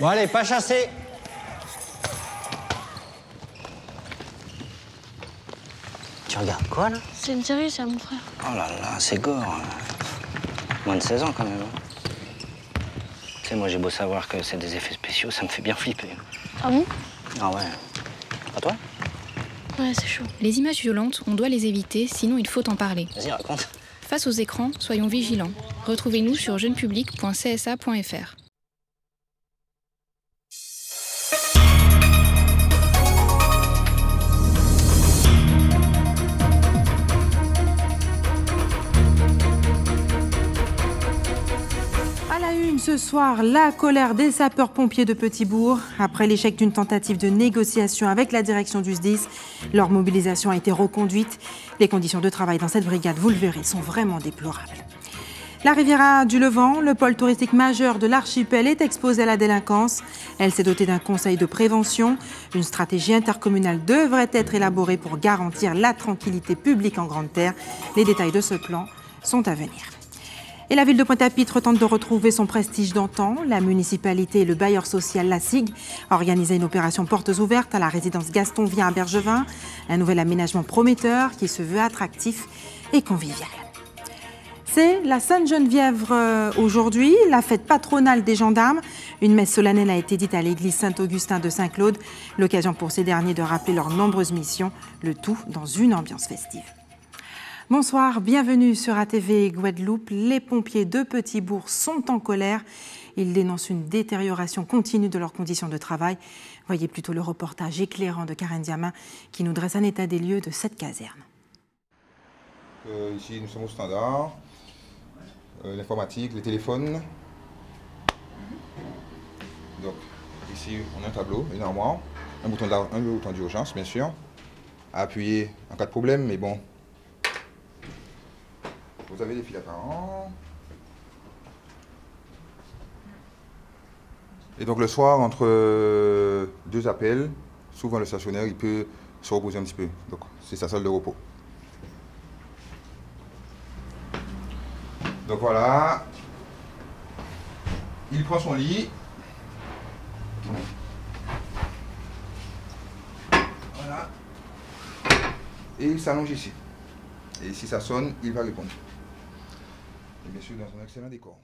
Bon allez, pas chasser. Tu regardes quoi, là? C'est une série, ça, mon frère. Oh là là, c'est gore. Moins de 16 ans, quand même. Tu sais, moi, j'ai beau savoir que c'est des effets spéciaux, ça me fait bien flipper. Ah bon? Ah ouais. Pas toi? Ouais, c'est chaud. Les images violentes, on doit les éviter, sinon il faut en parler. Vas-y, raconte. Face aux écrans, soyons vigilants. Retrouvez-nous sur jeunepublic.csa.fr. À la une ce soir, la colère des sapeurs-pompiers de Petit-Bourg. Après l'échec d'une tentative de négociation avec la direction du SDIS, leur mobilisation a été reconduite. Les conditions de travail dans cette brigade, vous le verrez, sont vraiment déplorables. La Riviera du Levant, le pôle touristique majeur de l'archipel, est exposé à la délinquance. Elle s'est dotée d'un conseil de prévention. Une stratégie intercommunale devrait être élaborée pour garantir la tranquillité publique en Grande Terre. Les détails de ce plan sont à venir. Et la ville de Pointe-à-Pitre tente de retrouver son prestige d'antan. La municipalité et le bailleur social, la SIG, organisaient une opération portes ouvertes à la résidence Gaston Vien à Bergevin. Un nouvel aménagement prometteur qui se veut attractif et convivial. C'est la Sainte-Geneviève aujourd'hui, la fête patronale des gendarmes. Une messe solennelle a été dite à l'église Saint-Augustin de Saint-Claude. L'occasion pour ces derniers de rappeler leurs nombreuses missions, le tout dans une ambiance festive. Bonsoir, bienvenue sur ATV Guadeloupe. Les pompiers de Petit-Bourg sont en colère. Ils dénoncent une détérioration continue de leurs conditions de travail. Voyez plutôt le reportage éclairant de Karen Diamin qui nous dresse un état des lieux de cette caserne. Ici, nous sommes au standard. L'informatique, les téléphones. Donc, ici, on a un tableau, une armoire, un bouton d'urgence, bien sûr, à appuyer en cas de problème, mais bon. Vous avez des fils apparents. Et donc, le soir, entre deux appels, souvent le stationnaire, il peut se reposer un petit peu. Donc, c'est sa salle de repos. Donc voilà, il prend son lit. Voilà. Et il s'allonge ici. Et si ça sonne, il va répondre. Et bien sûr, dans un excellent décor.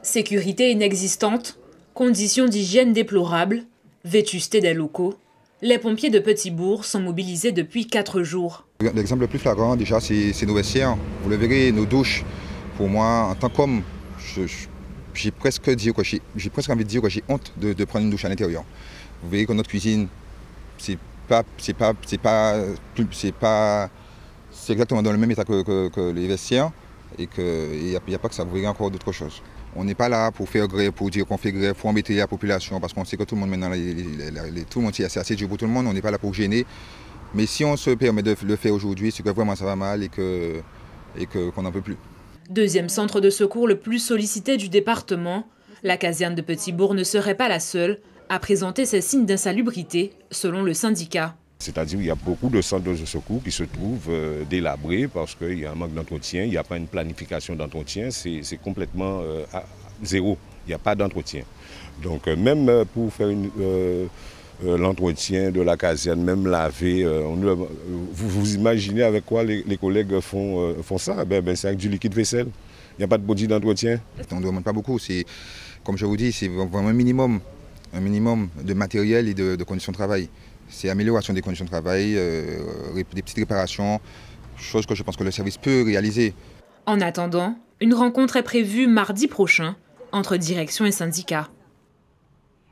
Sécurité inexistante, conditions d'hygiène déplorables, vétusté des locaux. Les pompiers de Petit-Bourg sont mobilisés depuis 4 jours. L'exemple le plus flagrant, déjà, c'est nos vestiaires. Vous le verrez, nos douches. Pour moi, en tant qu'homme, j'ai presque envie de dire que j'ai honte de prendre une douche à l'intérieur. Vous verrez que notre cuisine, c'est exactement dans le même état que les vestiaires et qu'il n'y a pas que ça. Vous verrez encore d'autres choses. On n'est pas là pour faire grève, pour dire qu'on fait grève, pour embêter la population, parce qu'on sait que tout le monde maintenant, tout le monde c'est assez dur pour tout le monde. On n'est pas là pour gêner. Mais si on se permet de le faire aujourd'hui, c'est que vraiment ça va mal et qu'on n'en peut plus. Deuxième centre de secours le plus sollicité du département, la caserne de Petit-Bourg ne serait pas la seule à présenter ces signes d'insalubrité, selon le syndicat. C'est-à-dire qu'il y a beaucoup de centres de secours qui se trouvent délabrés parce qu'il y a un manque d'entretien, il n'y a pas une planification d'entretien, c'est complètement à zéro, il n'y a pas d'entretien. Donc même pour faire l'entretien de la caserne, même laver, vous imaginez avec quoi les collègues font ça? C'est avec du liquide vaisselle, il n'y a pas de body d'entretien. On ne demande pas beaucoup, comme je vous dis, c'est vraiment un minimum de matériel et de conditions de travail. C'est amélioration des conditions de travail, des petites réparations, choses que je pense que le service peut réaliser. En attendant, une rencontre est prévue mardi prochain entre direction et syndicats.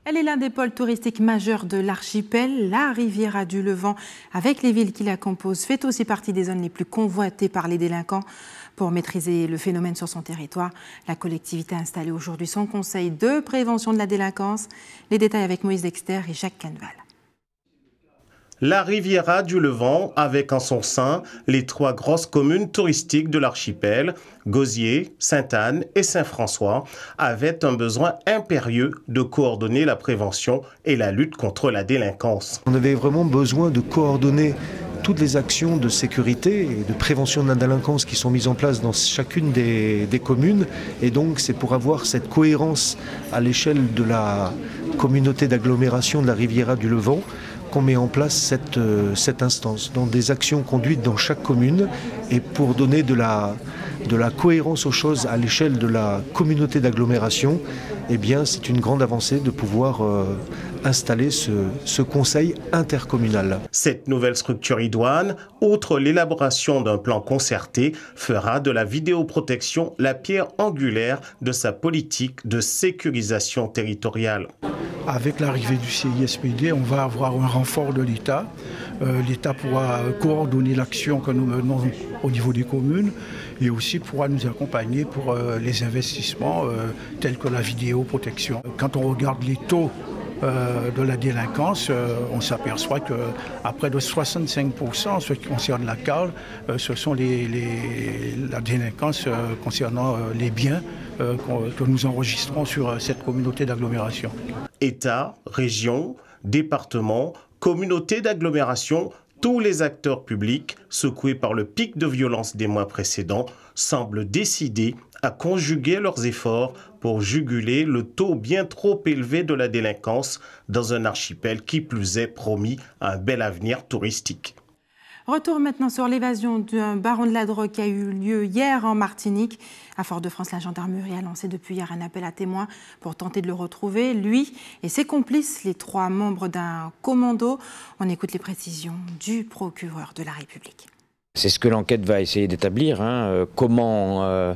Elle est l'un des pôles touristiques majeurs de l'archipel. La Riviera du Levant, avec les villes qui la composent, fait aussi partie des zones les plus convoitées par les délinquants. Pour maîtriser le phénomène sur son territoire, la collectivité a installé aujourd'hui son conseil de prévention de la délinquance. Les détails avec Moïse Dexter et Jacques Canval. La Riviera du Levant, avec en son sein les 3 grosses communes touristiques de l'archipel, Gosier, Sainte-Anne et Saint-François, avait un besoin impérieux de coordonner la prévention et la lutte contre la délinquance. On avait vraiment besoin de coordonner toutes les actions de sécurité et de prévention de la délinquance qui sont mises en place dans chacune des communes. Et donc c'est pour avoir cette cohérence à l'échelle de la communauté d'agglomération de la Riviera du Levant qu'on met en place cette instance. Donc des actions conduites dans chaque commune et pour donner de la cohérence aux choses à l'échelle de la communauté d'agglomération, eh bien c'est une grande avancée de pouvoir installer ce conseil intercommunal. Cette nouvelle structure idoine, outre l'élaboration d'un plan concerté, fera de la vidéoprotection la pierre angulaire de sa politique de sécurisation territoriale. Avec l'arrivée du CISPD, on va avoir un renfort de l'État. L'État pourra coordonner l'action que nous menons au niveau des communes et aussi pourra nous accompagner pour les investissements tels que la vidéoprotection. Quand on regarde les taux de la délinquance, on s'aperçoit qu'à près de 65%, en ce qui concerne la CAL, ce sont la délinquance concernant les biens que nous enregistrons sur cette communauté d'agglomération. État, région, département, communauté d'agglomération, tous les acteurs publics, secoués par le pic de violence des mois précédents, semblent décidés à conjuguer leurs efforts pour juguler le taux bien trop élevé de la délinquance dans un archipel qui plus est promis un bel avenir touristique. Retour maintenant sur l'évasion d'un baron de la drogue qui a eu lieu hier en Martinique. À Fort-de-France, la gendarmerie a lancé depuis hier un appel à témoins pour tenter de le retrouver. Lui et ses complices, les 3 membres d'un commando. On écoute les précisions du procureur de la République. C'est ce que l'enquête va essayer d'établir, comment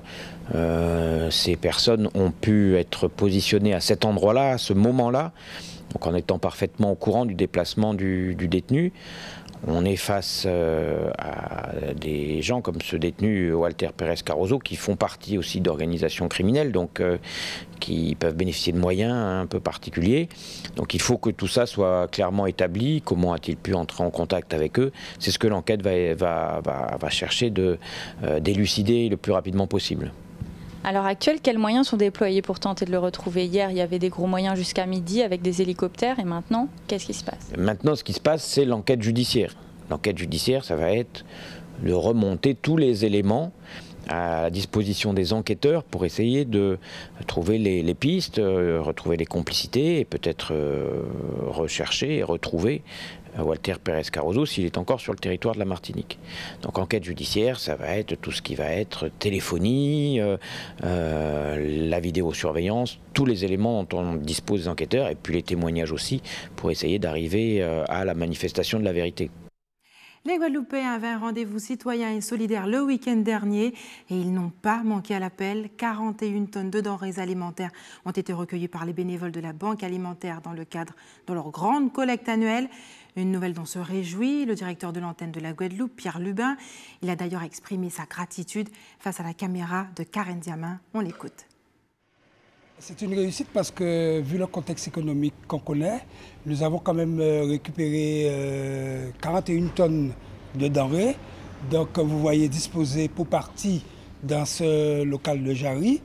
ces personnes ont pu être positionnées à cet endroit-là, à ce moment-là, donc en étant parfaitement au courant du déplacement du détenu. On est face à des gens comme ce détenu Walter Pérez Carozo qui font partie aussi d'organisations criminelles, donc qui peuvent bénéficier de moyens un peu particuliers. Donc il faut que tout ça soit clairement établi. Comment a-t-il pu entrer en contact avec eux? C'est ce que l'enquête va chercher d'élucider le plus rapidement possible. À l'heure actuelle, quels moyens sont déployés pour tenter de le retrouver? Hier, il y avait des gros moyens jusqu'à midi avec des hélicoptères. Et maintenant, qu'est-ce qui se passe? Maintenant, ce qui se passe, c'est l'enquête judiciaire. L'enquête judiciaire, ça va être de remonter tous les éléments à la disposition des enquêteurs pour essayer de trouver les pistes, retrouver les complicités et peut-être rechercher et retrouver Walter Pérez Carozo s'il est encore sur le territoire de la Martinique. Donc enquête judiciaire, ça va être tout ce qui va être téléphonie, la vidéosurveillance, tous les éléments dont on dispose des enquêteurs et puis les témoignages aussi pour essayer d'arriver à la manifestation de la vérité. Les Guadeloupéens avaient un rendez-vous citoyen et solidaire le week-end dernier et ils n'ont pas manqué à l'appel. 41 tonnes de denrées alimentaires ont été recueillies par les bénévoles de la Banque alimentaire dans le cadre de leur grande collecte annuelle. Une nouvelle dont se réjouit le directeur de l'antenne de la Guadeloupe, Pierre Lubin. Il a d'ailleurs exprimé sa gratitude face à la caméra de Karen Diamin. On l'écoute. C'est une réussite parce que, vu le contexte économique qu'on connaît, nous avons quand même récupéré 41 tonnes de denrées. Donc, vous voyez disposées pour partie dans ce local de Jarry.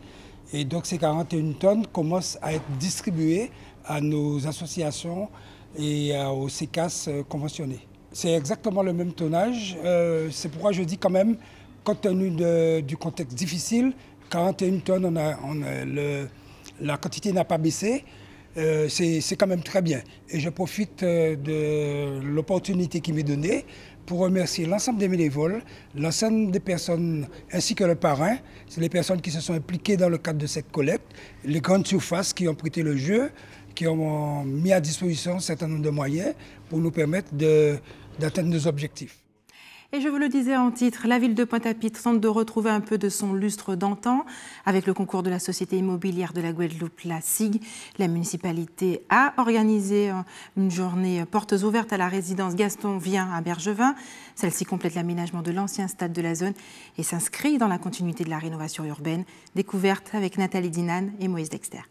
Et donc, ces 41 tonnes commencent à être distribuées à nos associations et aux CECAS conventionnés. C'est exactement le même tonnage. C'est pourquoi je dis quand même, compte tenu du contexte difficile, 41 tonnes, la quantité n'a pas baissé, c'est quand même très bien. Et je profite de l'opportunité qui m'est donnée pour remercier l'ensemble des bénévoles, l'ensemble des personnes ainsi que le parrain. C'est les personnes qui se sont impliquées dans le cadre de cette collecte, les grandes surfaces qui ont prêté le jeu, qui ont mis à disposition un certain nombre de moyens pour nous permettre d'atteindre nos objectifs. Et je vous le disais en titre, la ville de Pointe-à-Pitre tente de retrouver un peu de son lustre d'antan. Avec le concours de la Société immobilière de la Guadeloupe, la SIG, la municipalité a organisé une journée portes ouvertes à la résidence Gaston Vien à Bergevin. Celle-ci complète l'aménagement de l'ancien stade de la zone et s'inscrit dans la continuité de la rénovation urbaine. Découverte avec Nathalie Dinan et Moïse Dexter.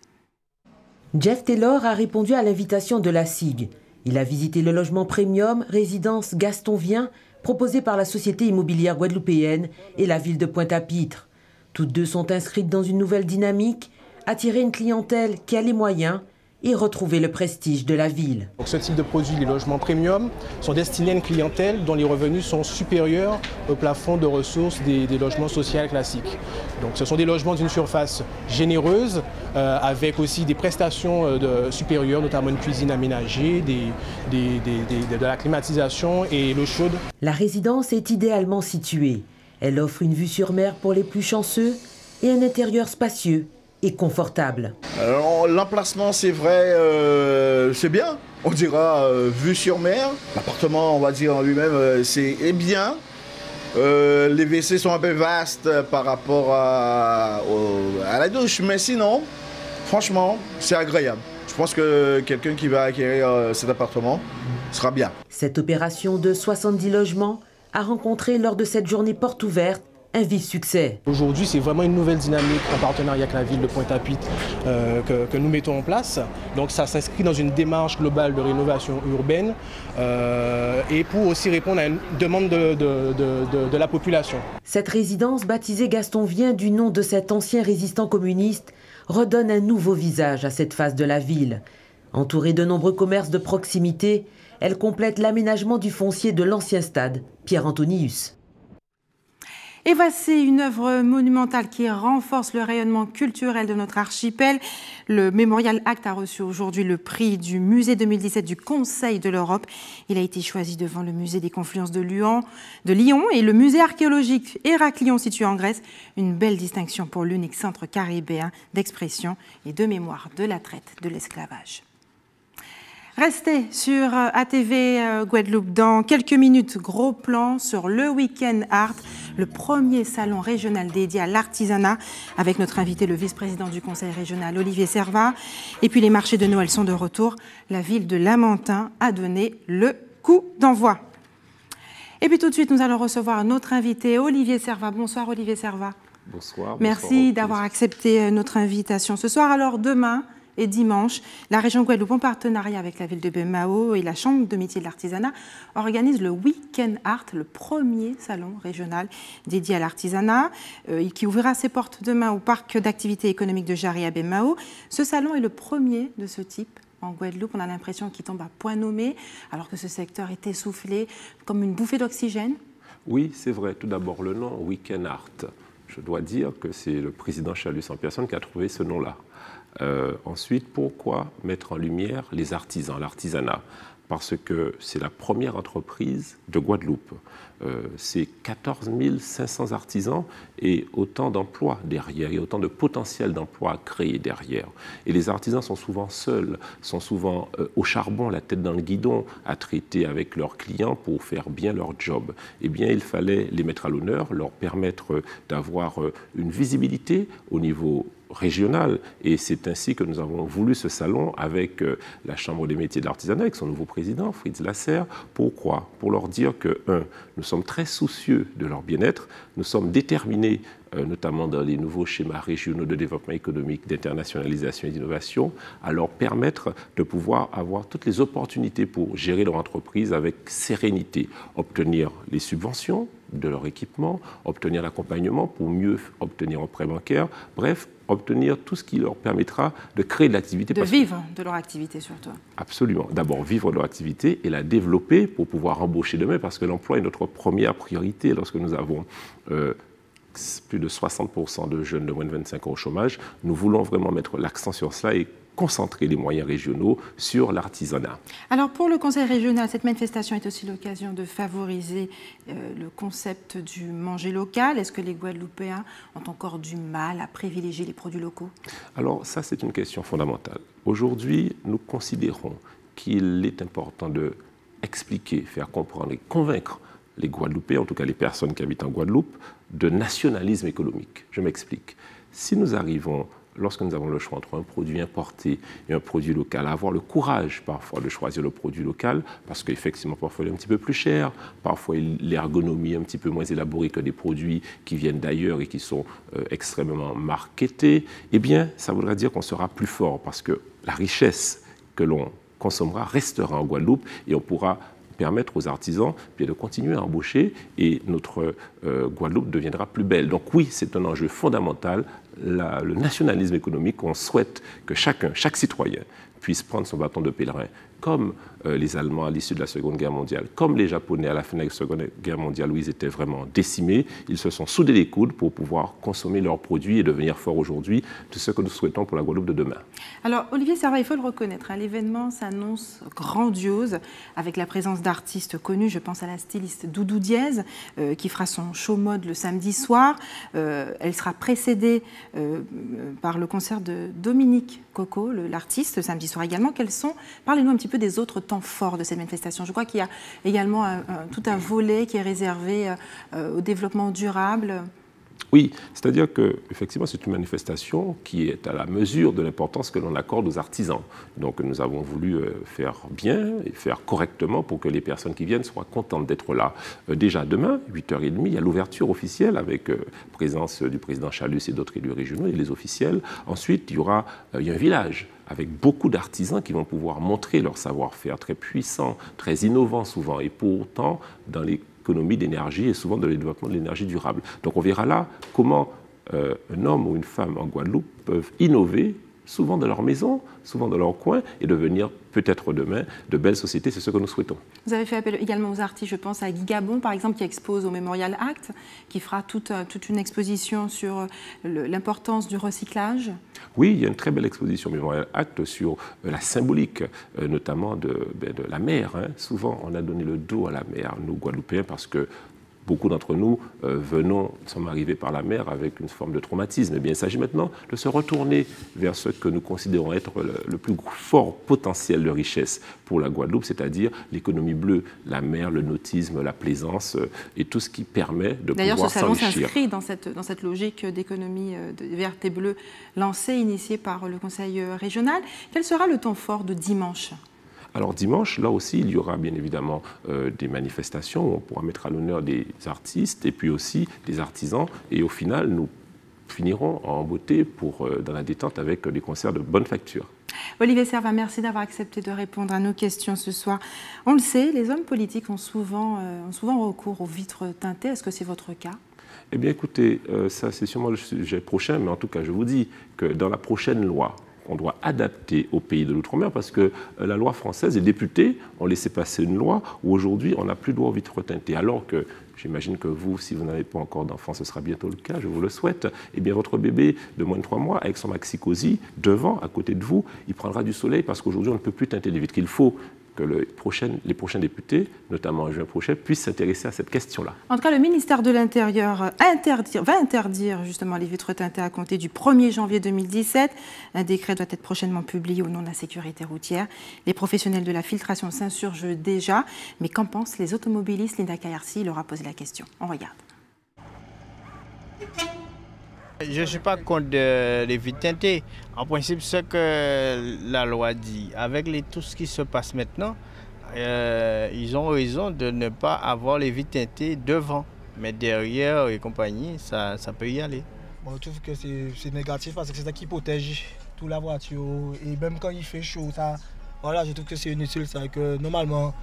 Jeff Taylor a répondu à l'invitation de la SIG. Il a visité le logement premium, résidence Gaston Vien, proposée par la Société immobilière guadeloupéenne et la ville de Pointe-à-Pitre. Toutes deux sont inscrites dans une nouvelle dynamique, attirer une clientèle qui a les moyens et retrouver le prestige de la ville. Donc ce type de produits, les logements premium, sont destinés à une clientèle dont les revenus sont supérieurs au plafond de ressources des logements sociaux classiques. Donc ce sont des logements d'une surface généreuse, avec aussi des prestations supérieures, notamment une cuisine aménagée, de la climatisation et l'eau chaude. La résidence est idéalement située. Elle offre une vue sur mer pour les plus chanceux et un intérieur spacieux et confortable. L'emplacement, c'est vrai, c'est bien. On dira vue sur mer. L'appartement, on va dire en lui-même, c'est bien. Les WC sont un peu vastes par rapport à la douche, mais sinon, franchement, c'est agréable. Je pense que quelqu'un qui va acquérir cet appartement sera bien. Cette opération de 70 logements a rencontré lors de cette journée porte ouverte un vif succès. Aujourd'hui, c'est vraiment une nouvelle dynamique en partenariat avec la ville de Pointe-à-Pitre que nous mettons en place. Donc ça s'inscrit dans une démarche globale de rénovation urbaine et pour aussi répondre à une demande de la population. Cette résidence, baptisée Gaston Vien du nom de cet ancien résistant communiste, redonne un nouveau visage à cette face de la ville. Entourée de nombreux commerces de proximité, elle complète l'aménagement du foncier de l'ancien stade Pierre Antonius. Et voici une œuvre monumentale qui renforce le rayonnement culturel de notre archipel. Le Mémorial Act a reçu aujourd'hui le prix du musée 2017 du Conseil de l'Europe. Il a été choisi devant le musée des Confluences de Lyon et le musée archéologique Héraclion situé en Grèce. Une belle distinction pour l'unique centre caribéen d'expression et de mémoire de la traite de l'esclavage. Restez sur ATV Guadeloupe. Dans quelques minutes, gros plan sur le Week-end Art, le premier salon régional dédié à l'artisanat, avec notre invité, le vice-président du conseil régional, Olivier Servat. Et puis les marchés de Noël sont de retour. La ville de Lamentin a donné le coup d'envoi. Et puis tout de suite, nous allons recevoir notre invité, Olivier Servat. Bonsoir Olivier Servat. Bonsoir. Merci d'avoir accepté notre invitation ce soir. Alors demain et dimanche, la région Guadeloupe, en partenariat avec la ville de Bemao et la Chambre de métiers de l'artisanat, organise le Week-end Art, le premier salon régional dédié à l'artisanat, qui ouvrira ses portes demain au parc d'activités économiques de Jarry à Bemao. Ce salon est le premier de ce type en Guadeloupe. On a l'impression qu'il tombe à point nommé, alors que ce secteur est essoufflé comme une bouffée d'oxygène. Oui, c'est vrai. Tout d'abord, le nom Week-end Art. Je dois dire que c'est le président Chalus en personne qui a trouvé ce nom-là. Ensuite, pourquoi mettre en lumière les artisans, l'artisanat? Parce que c'est la première entreprise de Guadeloupe. C'est 14 500 artisans et autant d'emplois derrière, et autant de potentiel d'emplois à créer derrière. Et les artisans sont souvent seuls, sont souvent au charbon, la tête dans le guidon, à traiter avec leurs clients pour faire bien leur job. Eh bien, il fallait les mettre à l'honneur, leur permettre d'avoir une visibilité au niveau régional. Et c'est ainsi que nous avons voulu ce salon avec la Chambre des métiers de l'artisanat, avec son nouveau président, Fritz Lasserre. Pourquoi? Pour leur dire que, nous sommes très soucieux de leur bien-être, nous sommes déterminés, notamment dans les nouveaux schémas régionaux de développement économique, d'internationalisation et d'innovation, à leur permettre de pouvoir avoir toutes les opportunités pour gérer leur entreprise avec sérénité, obtenir les subventions de leur équipement, obtenir l'accompagnement pour mieux obtenir un prêt bancaire, bref, obtenir tout ce qui leur permettra de créer de l'activité. De vivre de leur activité surtout. Absolument. D'abord vivre de leur activité et la développer pour pouvoir embaucher demain, parce que l'emploi est notre première priorité lorsque nous avons plus de 60% de jeunes de moins de 25 ans au chômage. Nous voulons vraiment mettre l'accent sur cela et concentrer les moyens régionaux sur l'artisanat. Alors pour le Conseil régional, cette manifestation est aussi l'occasion de favoriser le concept du manger local. Est-ce que les Guadeloupéens ont encore du mal à privilégier les produits locaux? Alors ça, c'est une question fondamentale. Aujourd'hui, nous considérons qu'il est important de expliquer, faire comprendre et convaincre les Guadeloupéens, en tout cas les personnes qui habitent en Guadeloupe, de nationalisme économique. Je m'explique. Si nous arrivons, lorsque nous avons le choix entre un produit importé et un produit local, à avoir le courage parfois de choisir le produit local, parce qu'effectivement parfois il est un petit peu plus cher, parfois l'ergonomie est un petit peu moins élaborée que des produits qui viennent d'ailleurs et qui sont extrêmement marketés, eh bien ça voudrait dire qu'on sera plus fort, parce que la richesse que l'on consommera restera en Guadeloupe et on pourra permettre aux artisans de continuer à embaucher et notre Guadeloupe deviendra plus belle. Donc oui, c'est un enjeu fondamental, le nationalisme économique. On souhaite que chaque citoyen puisse prendre son bâton de pèlerin, comme les Allemands à l'issue de la Seconde Guerre mondiale, comme les Japonais à la fin de la Seconde Guerre mondiale où ils étaient vraiment décimés, ils se sont soudés les coudes pour pouvoir consommer leurs produits et devenir forts aujourd'hui. C'est ce que nous souhaitons pour la Guadeloupe de demain. Alors Olivier Servat, il faut le reconnaître, hein, l'événement s'annonce grandiose avec la présence d'artistes connus. Je pense à la styliste Doudou Diez qui fera son show mode le samedi soir. Elle sera précédée par le concert de Dominique Coco, l'artiste, samedi soir également. Parlez-nous un petit peu des autres temps forts de cette manifestation. Je crois qu'il y a également tout un volet qui est réservé au développement durable. Oui, c'est-à-dire qu'effectivement, c'est une manifestation qui est à la mesure de l'importance que l'on accorde aux artisans. Donc nous avons voulu faire bien et faire correctement pour que les personnes qui viennent soient contentes d'être là. Déjà demain, 8h30, il y a l'ouverture officielle avec présence du président Chalus et d'autres élus régionaux et les officiels. Ensuite, il y a un village avec beaucoup d'artisans qui vont pouvoir montrer leur savoir-faire très puissant, très innovant souvent, et pourtant dans l'économie d'énergie et souvent dans le développement de l'énergie durable. Donc on verra là comment un homme ou une femme en Guadeloupe peuvent innover, souvent dans leur maison, souvent dans leur coin, et devenir peut-être demain de belles sociétés. C'est ce que nous souhaitons. Vous avez fait appel également aux artistes, je pense à Guy Gabon, par exemple, qui expose au Memorial Act, qui fera toute une exposition sur l'importance du recyclage. Oui, il y a une très belle exposition Memorial Act sur la symbolique, notamment de la mer. Hein. Souvent, on a donné le dos à la mer, nous, Guadeloupéens, parce que beaucoup d'entre nous sommes arrivés par la mer avec une forme de traumatisme. Eh bien, il s'agit maintenant de se retourner vers ce que nous considérons être le plus fort potentiel de richesse pour la Guadeloupe, c'est-à-dire l'économie bleue, la mer, le nautisme, la plaisance et tout ce qui permet de pouvoir s'enrichir. D'ailleurs, ce salon s'inscrit dans cette logique d'économie verte et bleue lancée, initiée par le Conseil régional. Quel sera le temps fort de dimanche ? Alors dimanche, là aussi, il y aura bien évidemment des manifestations où on pourra mettre à l'honneur des artistes et puis aussi des artisans. Et au final, nous finirons en beauté dans la détente avec des concerts de bonne facture. Olivier Servat, merci d'avoir accepté de répondre à nos questions ce soir. On le sait, les hommes politiques ont souvent recours aux vitres teintées. Est-ce que c'est votre cas ? Eh bien écoutez, ça c'est sûrement le sujet prochain, mais en tout cas je vous dis que dans la prochaine loi, qu'on doit adapter au pays de l'outre-mer parce que la loi française, les députés ont laissé passer une loi où aujourd'hui on n'a plus droit aux vitres teintées. Alors que j'imagine que vous, si vous n'avez pas encore d'enfant, ce sera bientôt le cas, je vous le souhaite, eh bien votre bébé de moins de 3 mois avec son maxi-cosy devant, à côté de vous, il prendra du soleil parce qu'aujourd'hui on ne peut plus teinter les vitres. Il faut que les prochains députés, notamment en juin prochain, puissent s'intéresser à cette question-là. En tout cas, le ministère de l'Intérieur va interdire justement les vitres teintées à compter du 1er janvier 2017. Un décret doit être prochainement publié au nom de la sécurité routière. Les professionnels de la filtration s'insurgent déjà. Mais qu'en pensent les automobilistes? Linda Kayarsi leur a posé la question. On regarde. Je ne suis pas contre les vitres teintées. En principe, ce que la loi dit, avec tout ce qui se passe maintenant, ils ont raison de ne pas avoir les vitres teintées devant. Mais derrière et compagnie, ça peut y aller. Bon, je trouve que c'est négatif parce que c'est ça qui protège toute la voiture. Et même quand il fait chaud, voilà, je trouve que c'est inutile. Ça, que normalement,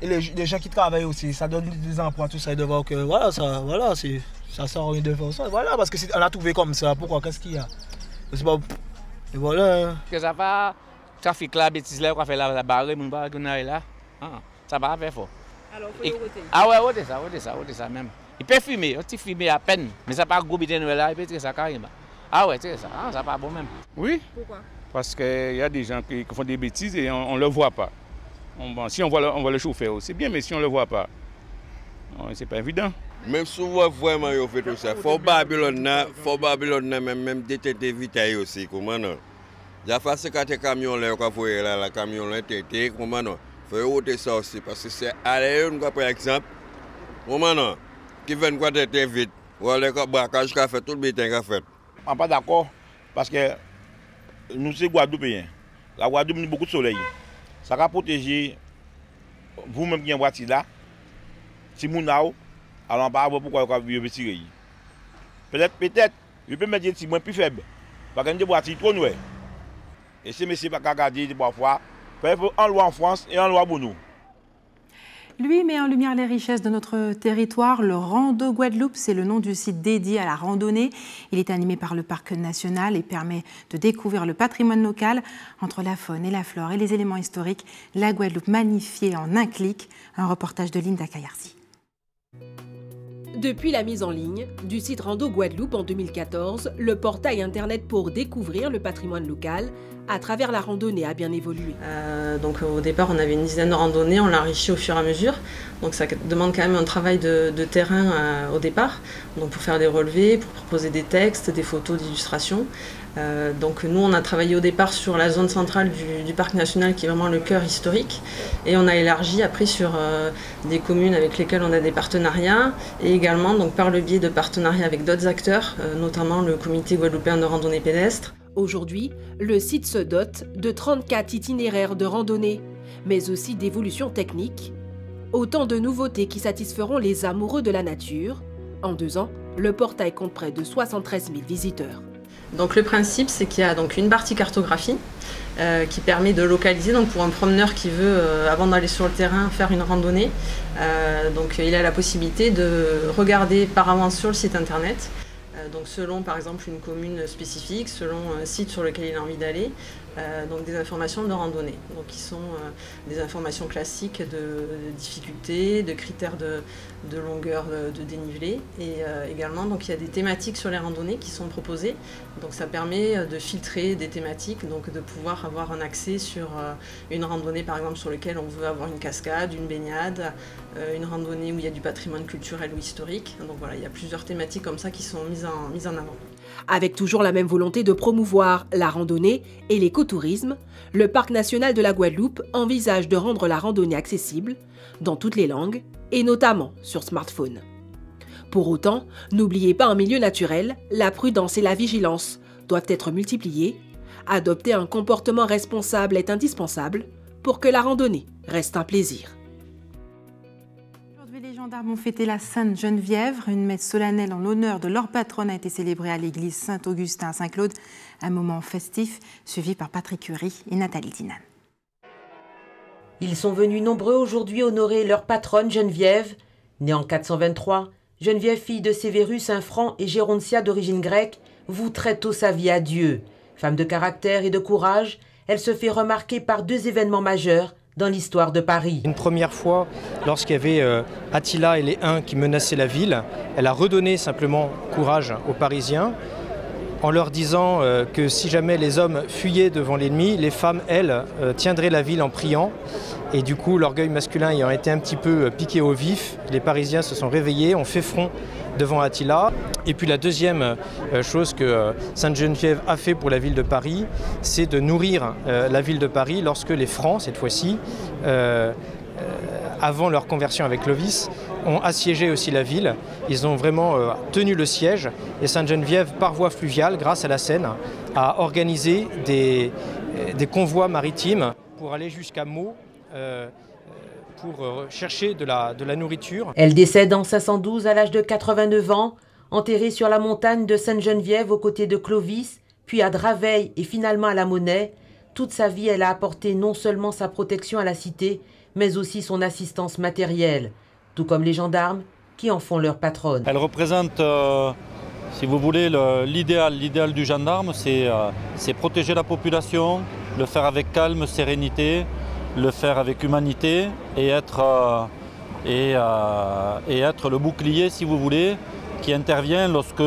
et les gens qui travaillent aussi, ça donne des emplois, tout ça, et de voir que voilà, ça sort rien de faire ça. Voilà, parce qu'on a trouvé comme ça. Pourquoi? Qu'est-ce qu'il y a? C'est pas... Et voilà. Que ça va, trafic là, bêtise là, on va faire la barre, on va là. Ça va faire fort. Alors, il faut le roter. Ah ouais, ça même. Il peut fumer, on fumer à peine, mais ça pas gros bidon là, il peut tirer ça carrément. Ah ouais, c'est ça, ça pas bon même. Oui. Pourquoi? Parce qu'il y a des gens qui font des bêtises et on ne le voit pas. Si on voit le chauffeur, c'est bien, mais si on ne le voit pas, c'est pas évident. Même si on voit vraiment qu'il fait tout ça, il faut Babylone même détecter vitesse aussi, comment non? Il y a fait quand les camions là, la camion là, comment non? Il faut ôter ça aussi, parce que c'est à l'aéroport par exemple, comment non? Qui vient quoi têter vite, ou les braquages qu'a fait, tout le bétain qu'a fait. On n'est pas d'accord, parce que nous sommes Guadeloupéens. La Guadeloupe a beaucoup de soleil. Ça va protéger vous-même qui êtes en voiture là. Si vous n'avez alors pas pourquoi vous avez tiré. Peut-être, je peux mettre des petits moins plus faibles. Parce que des voitures trop nouvelles. Et ces messieurs ne peuvent pas garder parfois. Il faut en loi en France et en loi pour nous. Lui met en lumière les richesses de notre territoire. Le Rando Guadeloupe, c'est le nom du site dédié à la randonnée. Il est animé par le parc national et permet de découvrir le patrimoine local. Entre la faune et la flore et les éléments historiques, la Guadeloupe magnifiée en un clic. Un reportage de Linda Kayarzi. Depuis la mise en ligne du site Rando Guadeloupe en 2014, le portail internet pour découvrir le patrimoine local à travers la randonnée a bien évolué. Donc au départ on avait une dizaine de randonnées, on l'a enrichi au fur et à mesure. Donc ça demande quand même un travail de terrain au départ, donc pour faire des relevés, pour proposer des textes, des photos d'illustration. Donc nous on a travaillé au départ sur la zone centrale du parc national qui est vraiment le cœur historique, et on a élargi après sur des communes avec lesquelles on a des partenariats, et également donc par le biais de partenariats avec d'autres acteurs, notamment le comité guadeloupéen de randonnée pédestre. Aujourd'hui, le site se dote de 34 itinéraires de randonnée, mais aussi d'évolutions techniques. Autant de nouveautés qui satisferont les amoureux de la nature. En 2 ans, le portail compte près de 73 000 visiteurs. Donc le principe, c'est qu'il y a donc une partie cartographie qui permet de localiser, donc pour un promeneur qui veut, avant d'aller sur le terrain, faire une randonnée, donc il a la possibilité de regarder par avance sur le site internet. Donc selon par exemple une commune spécifique, selon un site sur lequel il a envie d'aller, donc des informations de randonnée, donc qui sont des informations classiques de difficulté, de critères de longueur de dénivelé, et également donc il y a des thématiques sur les randonnées qui sont proposées, donc ça permet de filtrer des thématiques, donc de pouvoir avoir un accès sur une randonnée par exemple sur laquelle on veut avoir une cascade, une baignade, une randonnée où il y a du patrimoine culturel ou historique. Donc voilà, il y a plusieurs thématiques comme ça qui sont mises en avant. Avec toujours la même volonté de promouvoir la randonnée et l'écotourisme, le Parc national de la Guadeloupe envisage de rendre la randonnée accessible dans toutes les langues et notamment sur smartphone. Pour autant, n'oubliez pas, en milieu naturel, la prudence et la vigilance doivent être multipliées. Adopter un comportement responsable est indispensable pour que la randonnée reste un plaisir. Les gendarmes ont fêté la Sainte Geneviève. Une messe solennelle en l'honneur de leur patronne a été célébrée à l'église Saint-Augustin à Saint-Claude. Un moment festif suivi par Patrick Curie et Nathalie Dinan. Ils sont venus nombreux aujourd'hui honorer leur patronne Geneviève. Née en 423, Geneviève, fille de Sévérus, un franc, et Gérontia d'origine grecque, voue très tôt sa vie à Dieu. Femme de caractère et de courage, elle se fait remarquer par 2 événements majeurs dans l'histoire de Paris. Une première fois, lorsqu'il y avait Attila et les Huns qui menaçaient la ville, elle a redonné simplement courage aux Parisiens en leur disant que si jamais les hommes fuyaient devant l'ennemi, les femmes, elles, tiendraient la ville en priant. Et du coup, l'orgueil masculin ayant été un petit peu piqué au vif, les Parisiens se sont réveillés, ont fait front devant Attila. Et puis la deuxième chose que Sainte Geneviève a fait pour la ville de Paris, c'est de nourrir la ville de Paris lorsque les Francs, cette fois-ci, avant leur conversion avec Clovis, ont assiégé aussi la ville. Ils ont vraiment tenu le siège. Et Sainte Geneviève, par voie fluviale, grâce à la Seine, a organisé des convois maritimes pour aller jusqu'à Meaux, pour chercher de la nourriture. Elle décède en 512 à l'âge de 89 ans, enterrée sur la montagne de Sainte-Geneviève aux côtés de Clovis, puis à Draveil et finalement à la Monnaie. Toute sa vie, elle a apporté non seulement sa protection à la cité, mais aussi son assistance matérielle, tout comme les gendarmes qui en font leur patronne. Elle représente, si vous voulez, l'idéal du gendarme, c'est protéger la population, le faire avec calme, sérénité, le faire avec humanité et être le bouclier, si vous voulez, qui intervient lorsque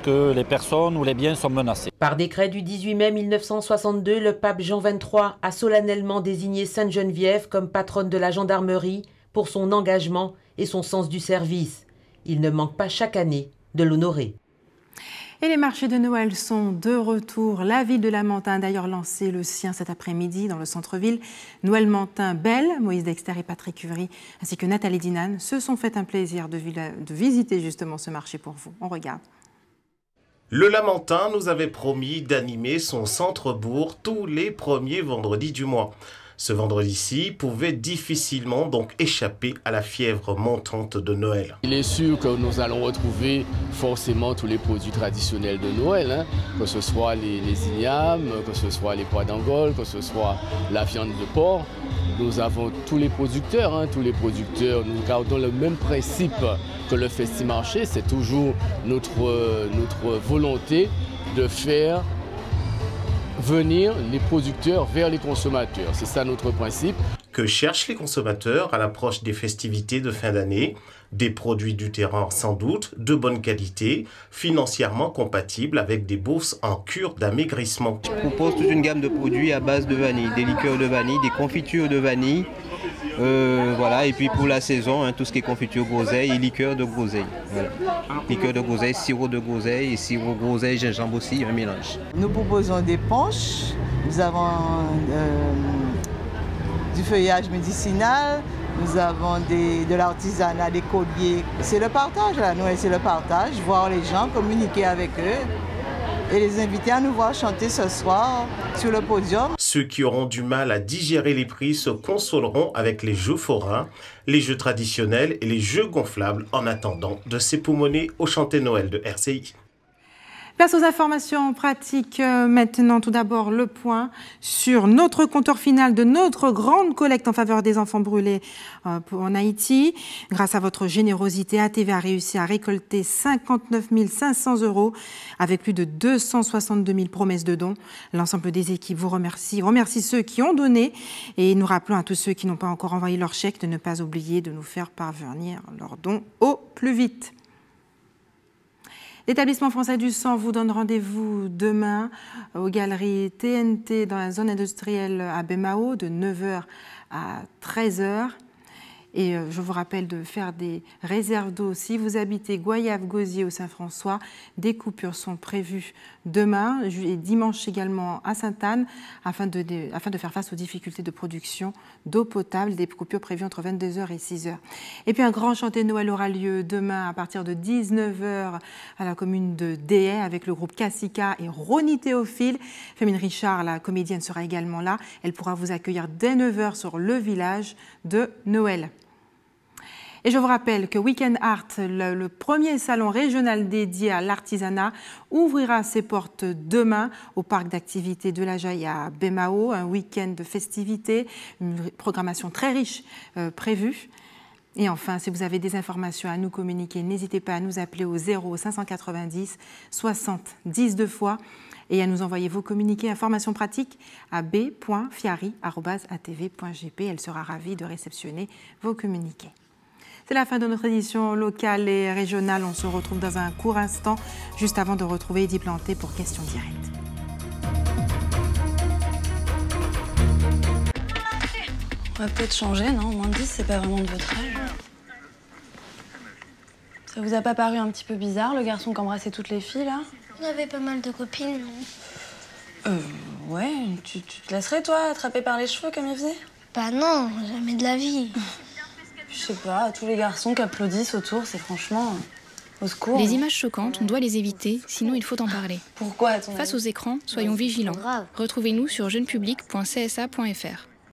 les personnes ou les biens sont menacés. Par décret du 18 mai 1962, le pape Jean XXIII a solennellement désigné Sainte Geneviève comme patronne de la gendarmerie pour son engagement et son sens du service. Il ne manque pas chaque année de l'honorer. Et les marchés de Noël sont de retour. La ville de Lamentin a d'ailleurs lancé le sien cet après-midi dans le centre-ville. Noël Mentin Belle, Moïse Dexter et Patrick Curie, ainsi que Nathalie Dinan, se sont fait un plaisir de visiter justement ce marché pour vous. On regarde. Le Lamentin nous avait promis d'animer son centre-bourg tous les premiers vendredis du mois. Ce vendredi-ci pouvait difficilement donc échapper à la fièvre montante de Noël. Il est sûr que nous allons retrouver forcément tous les produits traditionnels de Noël, que ce soit les ignames, que ce soit les pois d'Angole, que ce soit la viande de porc. nous avons tous les producteurs. Tous les producteurs, nous gardons le même principe que le Festi-Marché. C'est toujours notre volonté de faire venir les producteurs vers les consommateurs. C'est ça notre principe. Que cherchent les consommateurs à l'approche des festivités de fin d'année? Des produits du terrain sans doute, de bonne qualité, financièrement compatibles avec des bourses en cure d'amaigrissement. Je propose toute une gamme de produits à base de vanille, des liqueurs de vanille, des confitures de vanille. Voilà, et puis pour la saison, tout ce qui est confiture groseille et liqueur de groseille. Voilà. Liqueur de groseille, sirop de groseille et sirop groseille, gingembre aussi, un mélange. Nous proposons des punchs, nous avons du feuillage médicinal, nous avons de l'artisanat, des colliers. C'est le partage, la Noël, c'est le partage, voir les gens, communiquer avec eux et les inviter à nous voir chanter ce soir sur le podium. Ceux qui auront du mal à digérer les prix se consoleront avec les jeux forains, les jeux traditionnels et les jeux gonflables en attendant de s'époumoner au chanté Noël de RCI. Place aux informations pratiques. Maintenant, tout d'abord, le point sur notre compteur final de notre grande collecte en faveur des enfants brûlés en Haïti. Grâce à votre générosité, ATV a réussi à récolter 59 500 € avec plus de 262 000 promesses de dons. L'ensemble des équipes vous remercie ceux qui ont donné et nous rappelons à tous ceux qui n'ont pas encore envoyé leur chèque de ne pas oublier de nous faire parvenir leurs dons au plus vite. L'établissement français du sang vous donne rendez-vous demain aux galeries TNT dans la zone industrielle à Bemao de 9h à 13h. Et je vous rappelle de faire des réserves d'eau. Si vous habitez Goyave-Gosier ou Saint-François, des coupures sont prévues demain et dimanche également à Sainte-Anne afin de faire face aux difficultés de production d'eau potable, des coupures prévues entre 22h et 6h. Et puis un grand chanté de Noël aura lieu demain à partir de 19h à la commune de Déhay avec le groupe Cassica et Ronnie Théophile. Fémine Richard, la comédienne, sera également là. Elle pourra vous accueillir dès 9h sur le village de Noël. Et je vous rappelle que Weekend Art, le premier salon régional dédié à l'artisanat, ouvrira ses portes demain au parc d'activités de la Jaille à Bemao. Un week-end de festivités, une programmation très riche prévue. Et enfin, si vous avez des informations à nous communiquer, n'hésitez pas à nous appeler au 0590 60 10 2 fois et à nous envoyer vos communiqués informations pratiques à b.fiari@atv.gp. Elle sera ravie de réceptionner vos communiqués. C'est la fin de notre édition locale et régionale. On se retrouve dans un court instant, juste avant de retrouver Eddy Planté pour Questions directes. On va peut-être changer, non? Moins de 10, c'est pas vraiment de votre âge. Ça vous a pas paru un petit peu bizarre, le garçon qui embrassait toutes les filles, là? On avait pas mal de copines, non? Ouais, tu te laisserais, toi, attraper par les cheveux comme il faisait? Bah non, jamais de la vie. Je sais pas, tous les garçons qui applaudissent autour, c'est franchement au secours. Les images choquantes, on doit les éviter, sinon il faut en parler. Pourquoi? Face aux écrans, soyons vigilants. Retrouvez-nous sur jeunepublic.csa.fr.